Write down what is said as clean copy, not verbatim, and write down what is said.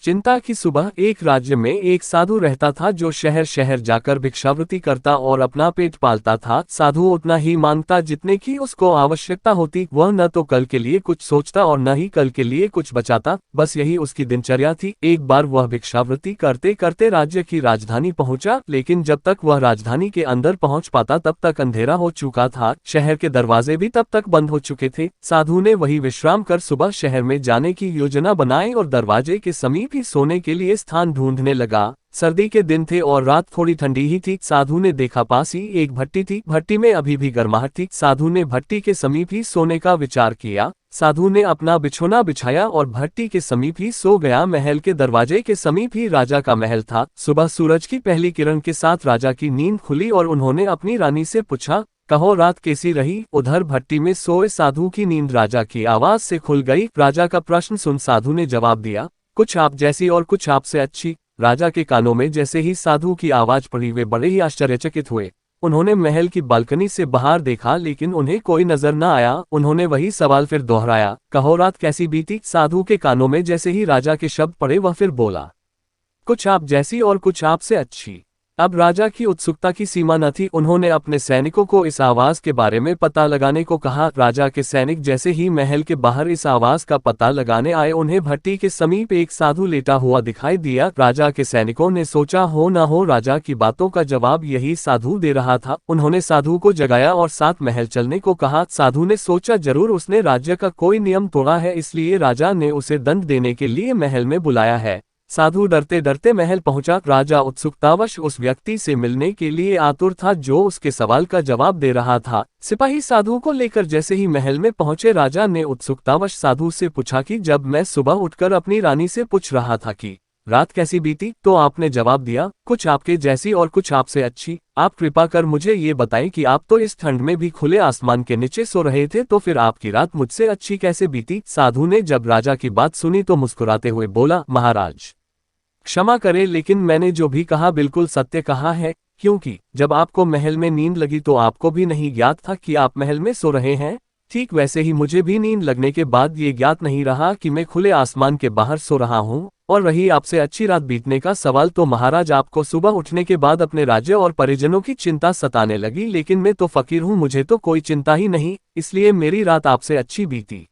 चिंता की सुबह। एक राज्य में एक साधु रहता था जो शहर शहर जाकर भिक्षावृत्ति करता और अपना पेट पालता था। साधु उतना ही मांगता जितने की उसको आवश्यकता होती। वह न तो कल के लिए कुछ सोचता और न ही कल के लिए कुछ बचाता, बस यही उसकी दिनचर्या थी। एक बार वह भिक्षावृत्ति करते करते राज्य की राजधानी पहुंचा, लेकिन जब तक वह राजधानी के अंदर पहुंच पाता तब तक अंधेरा हो चुका था। शहर के दरवाजे भी तब तक बंद हो चुके थे। साधु ने वही विश्राम कर सुबह शहर में जाने की योजना बनाई और दरवाजे के समीप ही सोने के लिए स्थान ढूंढने लगा। सर्दी के दिन थे और रात थोड़ी ठंडी ही थी। साधु ने देखा पास ही एक भट्टी थी। भट्टी में अभी भी गर्माहट थी। साधु ने भट्टी के समीप ही सोने का विचार किया। साधु ने अपना बिछोना बिछाया और भट्टी के समीप ही सो गया। महल के दरवाजे के समीप ही राजा का महल था। सुबह सूरज की पहली किरण के साथ राजा की नींद खुली और उन्होंने अपनी रानी से पूछा, कहो रात कैसी रही। उधर भट्टी में सोए साधु की नींद राजा की आवाज से खुल गई। राजा का प्रश्न सुन साधु ने जवाब दिया, कुछ आप जैसी और कुछ आपसे अच्छी। राजा के कानों में जैसे ही साधु की आवाज पड़ी वे बड़े ही आश्चर्यचकित हुए। उन्होंने महल की बालकनी से बाहर देखा लेकिन उन्हें कोई नजर न आया। उन्होंने वही सवाल फिर दोहराया, कहो रात कैसी बीती। साधु के कानों में जैसे ही राजा के शब्द पड़े वह फिर बोला, कुछ आप जैसी और कुछ आपसे अच्छी। अब राजा की उत्सुकता की सीमा न थी। उन्होंने अपने सैनिकों को इस आवाज के बारे में पता लगाने को कहा। राजा के सैनिक जैसे ही महल के बाहर इस आवाज का पता लगाने आए उन्हें भट्टी के समीप एक साधु लेटा हुआ दिखाई दिया। राजा के सैनिकों ने सोचा हो न हो राजा की बातों का जवाब यही साधु दे रहा था। उन्होंने साधु को जगाया और साथ महल चलने को कहा। साधु ने सोचा जरूर उसने राज्य का कोई नियम तोड़ा है, इसलिए राजा ने उसे दंड देने के लिए महल में बुलाया है। साधु डरते डरते महल पहुंचा। राजा उत्सुकतावश उस व्यक्ति से मिलने के लिए आतुर था जो उसके सवाल का जवाब दे रहा था। सिपाही साधु को लेकर जैसे ही महल में पहुंचे राजा ने उत्सुकतावश साधु से पूछा कि जब मैं सुबह उठकर अपनी रानी से पूछ रहा था कि रात कैसी बीती, तो आपने जवाब दिया, कुछ आपके जैसी और कुछ आपसे अच्छी। आप कृपा कर मुझे ये बताएं कि आप तो इस ठंड में भी खुले आसमान के नीचे सो रहे थे, तो फिर आपकी रात मुझसे अच्छी कैसे बीती। साधु ने जब राजा की बात सुनी तो मुस्कुराते हुए बोला, महाराज क्षमा करें लेकिन मैंने जो भी कहा बिल्कुल सत्य कहा है, क्योंकि जब आपको महल में नींद लगी तो आपको भी नहीं ज्ञात था कि आप महल में सो रहे हैं। ठीक वैसे ही मुझे भी नींद लगने के बाद ये ज्ञात नहीं रहा कि मैं खुले आसमान के बाहर सो रहा हूँ। और रही आपसे अच्छी रात बीतने का सवाल, तो महाराज आपको सुबह उठने के बाद अपने राज्य और परिजनों की चिंता सताने लगी, लेकिन मैं तो फकीर हूँ, मुझे तो कोई चिंता ही नहीं, इसलिए मेरी रात आपसे अच्छी बीती।